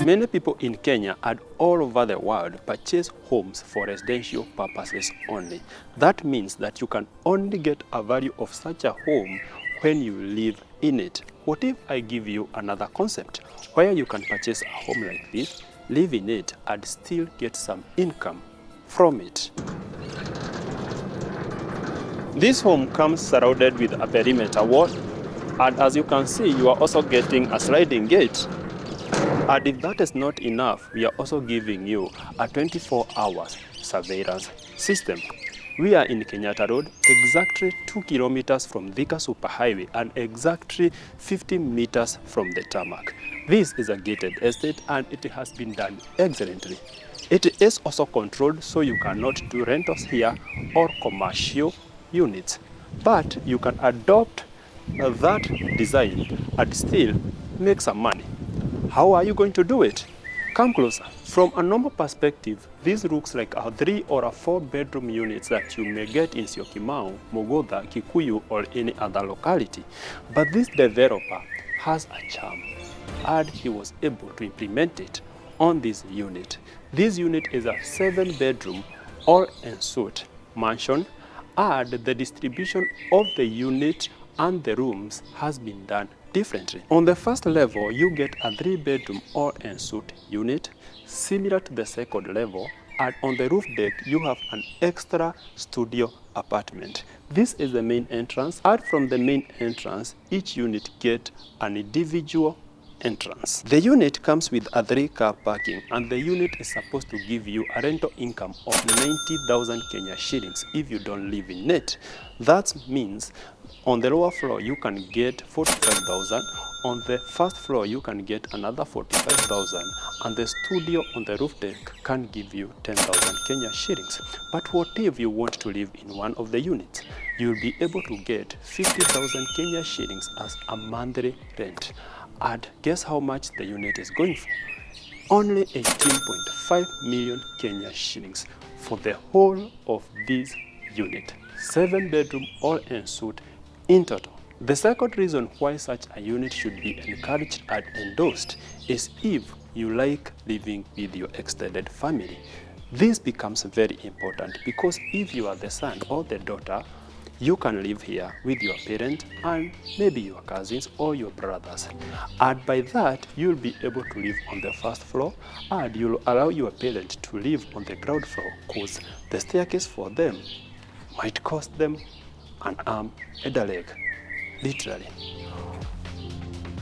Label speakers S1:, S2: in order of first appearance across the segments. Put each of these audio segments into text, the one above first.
S1: Many people in Kenya and all over the world purchase homes for residential purposes only. That means that you can only get a value of such a home when you live in it. What if I give you another concept where you can purchase a home like this, live in it, and still get some income from it? This home comes surrounded with a perimeter wall, and as you can see, you are also getting a sliding gate. And if that is not enough, we are also giving you a 24-hour surveillance system. We are in Kenyatta Road, exactly 2 kilometers from Thika Superhighway and exactly 50 meters from the tarmac. This is a gated estate and it has been done excellently. It is also controlled, so you cannot do rentals here or commercial units. But you can adopt that design and still make some money. How are you going to do it? Come closer. From a normal perspective, this looks like a 3 or a 4 bedroom units that you may get in Syokimau, Mogodha, Kikuyu, or any other locality. But this developer has a charm, and he was able to implement it on this unit. This unit is a 7 bedroom, all-en-suite mansion, and the distribution of the unit and the rooms has been done differently. On the first level, you get a 3 bedroom all-en-suite unit, similar to the second level, and on the roof deck, you have an extra studio apartment. This is the main entrance, and from the main entrance, each unit gets an individual entrance. The unit comes with a 3-car parking, and the unit is supposed to give you a rental income of 90,000 Kenya shillings if you don't live in it. That means on the lower floor you can get 45,000, on the first floor you can get another 45,000, and the studio on the roof deck can give you 10,000 Kenya shillings. But what if you want to live in one of the units? You'll be able to get 50,000 Kenya shillings as a monthly rent. And guess how much the unit is going for? Only 18.5 million Kenya shillings for the whole of this unit. 7 bedroom all-en-suite in total. The second reason why such a unit should be encouraged and endorsed is if you like living with your extended family. This becomes very important because if you are the son or the daughter, you can live here with your parent and maybe your cousins or your brothers. And by that, you'll be able to live on the first floor, and you'll allow your parent to live on the ground floor because the staircase for them might cost them an arm and a leg, literally.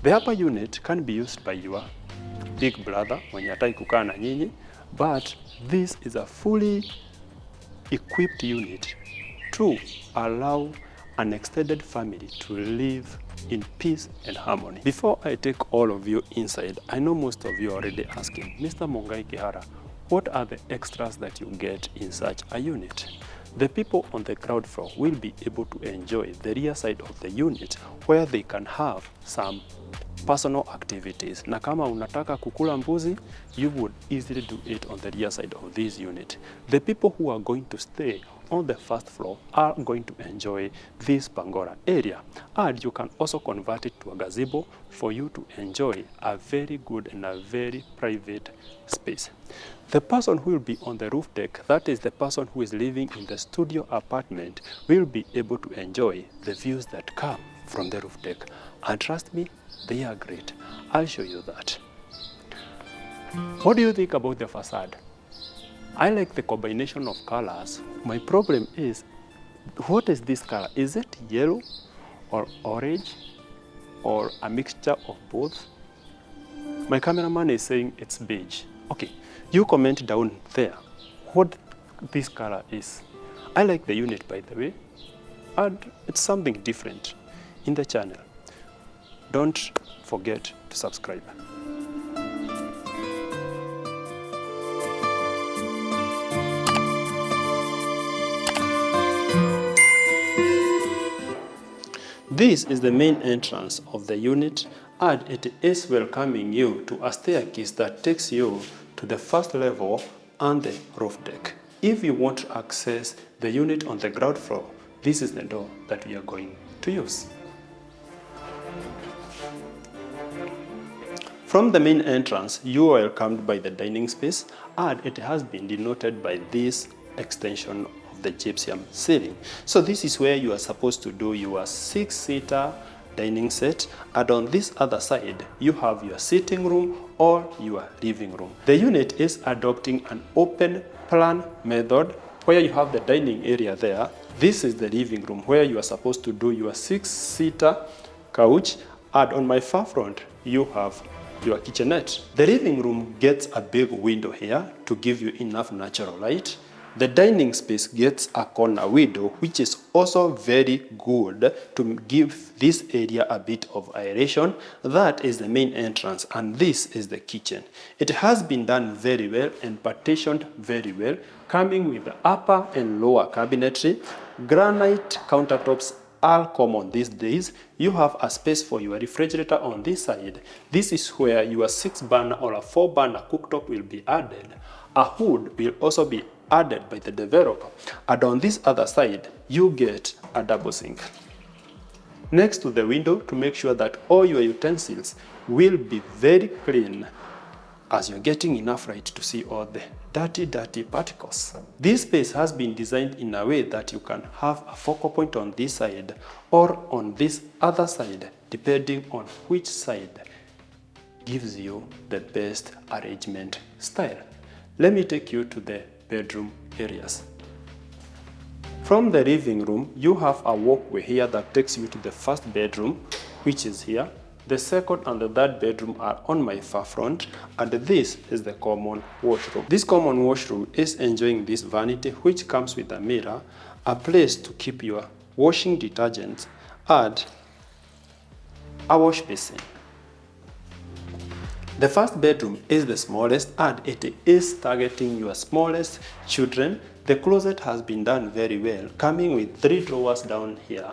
S1: The upper unit can be used by your big brother when you're hataki kukaa na nyinyi, but this is a fully equipped unit to allow an extended family to live in peace and harmony. Before I take all of you inside, I know most of you are already asking, Mr. Mongai Kihara, what are the extras that you get in such a unit? The people on the ground floor will be able to enjoy the rear side of the unit where they can have some personal activities. Na kama unataka kukula mbuzi, you would easily do it on the rear side of this unit. The people who are going to stay on the first floor are going to enjoy this Pangora area. And you can also convert it to a gazebo for you to enjoy a very good and a very private space. The person who will be on the roof deck, that is the person who is living in the studio apartment, will be able to enjoy the views that come from the roof deck. And trust me, they are great. I'll show you that. What do you think about the facade? I like the combination of colors. My problem is, what is this color? Is it yellow or orange or a mixture of both? My cameraman is saying it's beige. Okay, you comment down there what this color is. I like the unit, by the way, and it's something different in the channel. Don't forget to subscribe. This is the main entrance of the unit, and it is welcoming you to a staircase that takes you to the first level and the roof deck. If you want to access the unit on the ground floor, this is the door that we are going to use. From the main entrance, you are welcomed by the dining space, and it has been denoted by this extension of the gypsum ceiling. So this is where you are supposed to do your 6-seater dining set, and on this other side, you have your sitting room or your living room. The unit is adopting an open plan method where you have the dining area there. This is the living room where you are supposed to do your 6-seater couch, and on my far front, you have your kitchenette. The living room gets a big window here to give you enough natural light. The dining space gets a corner window, which is also very good to give this area a bit of aeration. That is the main entrance, and this is the kitchen. It has been done very well and partitioned very well, coming with the upper and lower cabinetry. Granite countertops are common these days. You have a space for your refrigerator on this side. This is where your 6-burner or a 4-burner cooktop will be added. A hood will also be added by the developer, and on this other side you get a double sink next to the window to make sure that all your utensils will be very clean, as you're getting enough light to see all the dirty particles. This space has been designed in a way that you can have a focal point on this side or on this other side, depending on which side gives you the best arrangement style. Let me take you to the bedroom areas. From the living room, you have a walkway here that takes you to the first bedroom, which is here. The second and the third bedroom are on my far front, and this is the common washroom. This common washroom is enjoying this vanity, which comes with a mirror, a place to keep your washing detergents, and a wash basin. The first bedroom is the smallest, and it is targeting your smallest children. The closet has been done very well, coming with 3 drawers down here,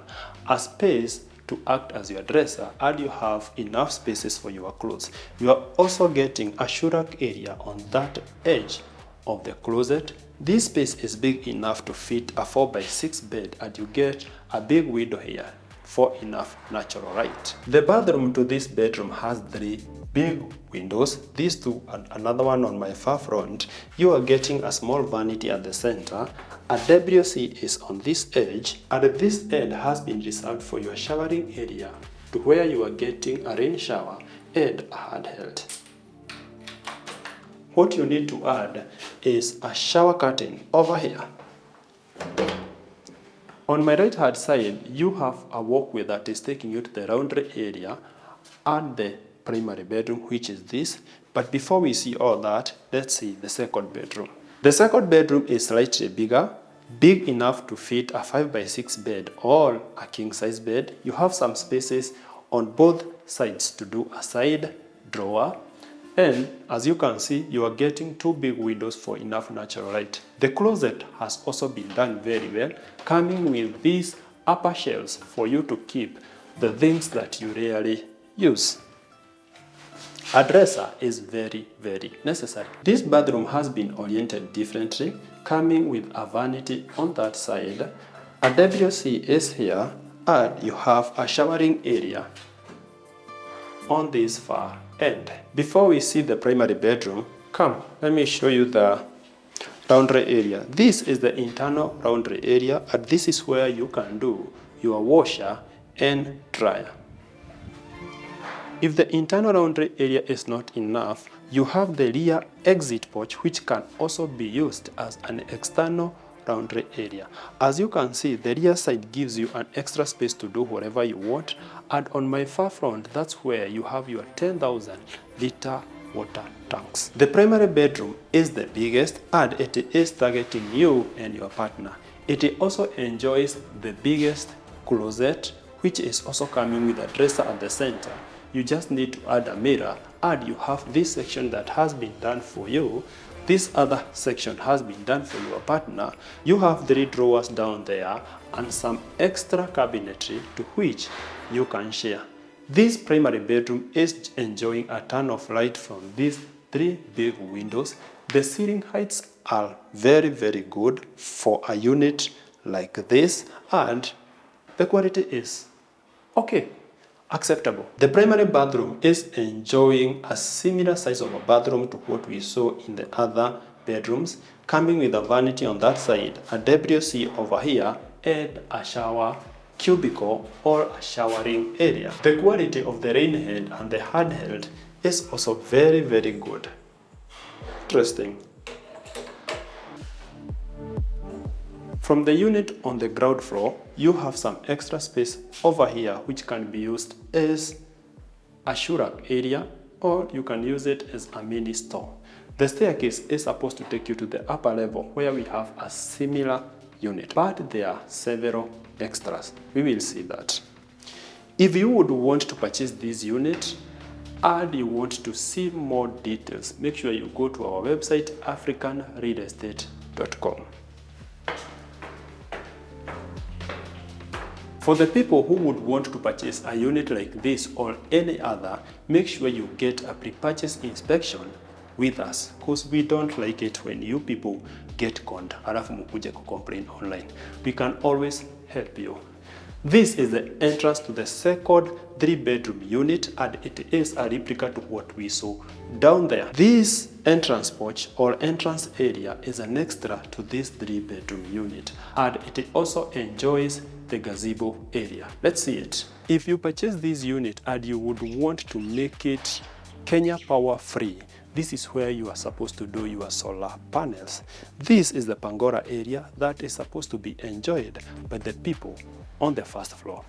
S1: a space to act as your dresser, and you have enough spaces for your clothes. You are also getting a shoe rack area on that edge of the closet. This space is big enough to fit a 4x6 bed, and you get a big window here for enough natural light. The bathroom to this bedroom has 3 big windows, these 2 and another one on my far front. You are getting a small vanity at the center. A WC is on this edge, and this end has been reserved for your showering area, to where you are getting a rain shower and a handheld. What you need to add is a shower curtain over here. On my right hand side, you have a walkway that is taking you to the laundry area and the primary bedroom, which is this. But before we see all that, let's see the second bedroom. The second bedroom is slightly bigger, big enough to fit a 5x6 bed or a king size bed. You have some spaces on both sides to do a side drawer, and as you can see, you are getting 2 big windows for enough natural light. The closet has also been done very well, coming with these upper shelves for you to keep the things that you rarely use. A dresser is very necessary. This bathroom has been oriented differently, coming with a vanity on that side. A WC is here, and you have a showering area on this far end. Before we see the primary bedroom, come, let me show you the laundry area. This is the internal laundry area, and this is where you can do your washer and dryer. If the internal laundry area is not enough, you have the rear exit porch, which can also be used as an external laundry area. As you can see, the rear side gives you an extra space to do whatever you want, and on my far front, that's where you have your 10,000 liter water tanks. The primary bedroom is the biggest, and it is targeting you and your partner. It also enjoys the biggest closet, which is also coming with a dresser at the center. You just need to add a mirror, and you have this section that has been done for you. This other section has been done for your partner. You have 3 drawers down there and some extra cabinetry to which you can share. This primary bedroom is enjoying a ton of light from these 3 big windows. The ceiling heights are very good for a unit like this, and the quality is okay. acceptable. The primary bathroom is enjoying a similar size of a bathroom to what we saw in the other bedrooms, coming with a vanity on that side, a WC over here, and a shower cubicle or a showering area. The quality of the rain head and the handheld is also very, very good. Interesting. From the unit on the ground floor, you have some extra space over here which can be used as a shoe rack area, or you can use it as a mini store. The staircase is supposed to take you to the upper level where we have a similar unit, but there are several extras. We will see that. If you would want to purchase this unit and you want to see more details, make sure you go to our website africanrealestate.com. For the people who would want to purchase a unit like this or any other, make sure you get a pre-purchase inspection with us, because we don't like it when you people get conned alafu mukuje complain online. We can always help you. This is the entrance to the second 3-bedroom unit, and it is a replica to what we saw down there. This entrance porch or entrance area is an extra to this 3-bedroom unit, and it also enjoys the gazebo area. Let's see it. If you purchase this unit and you would want to make it Kenya Power free, this is where you are supposed to do your solar panels. This is the Pangora area that is supposed to be enjoyed by the people on the first floor.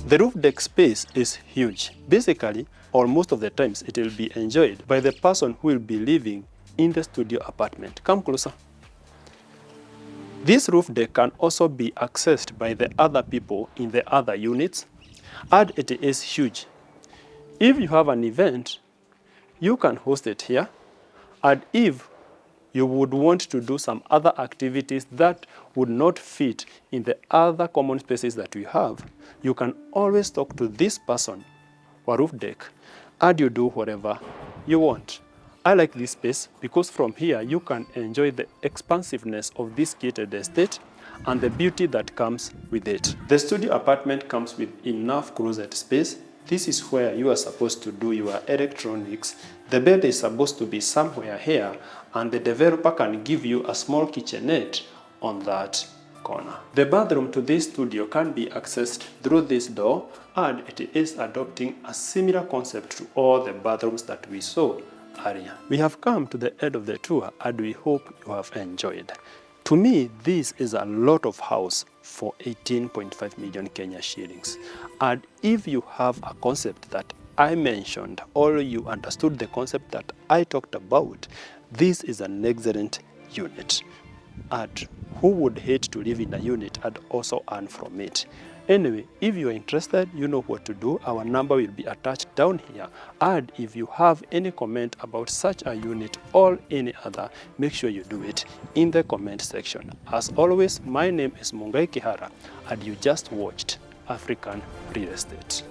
S1: The roof deck space is huge. Basically, or most of the times, it will be enjoyed by the person who will be living in the studio apartment. Come closer. This roof deck can also be accessed by the other people in the other units, and it is huge. If you have an event, you can host it here, and if you would want to do some other activities that would not fit in the other common spaces that we have, you can always talk to this person or roof deck, and you do whatever you want. I like this space because from here you can enjoy the expansiveness of this gated estate and the beauty that comes with it. The studio apartment comes with enough closet space. This is where you are supposed to do your electronics. The bed is supposed to be somewhere here, and the developer can give you a small kitchenette on that corner. The bathroom to this studio can be accessed through this door, and it is adopting a similar concept to all the bathrooms that we saw earlier. We have come to the end of the tour, and we hope you have enjoyed. To me, this is a lot of house for 18.5 million Kenya shillings. And if you have a concept that I mentioned, or you understood the concept that I talked about, this is an excellent unit. And who would hate to live in a unit and also earn from it? Anyway, if you are interested, you know what to do. Our number will be attached down here. And if you have any comment about such a unit or any other, make sure you do it in the comment section. As always, my name is Mungai Kihara, and you just watched African Real Estate.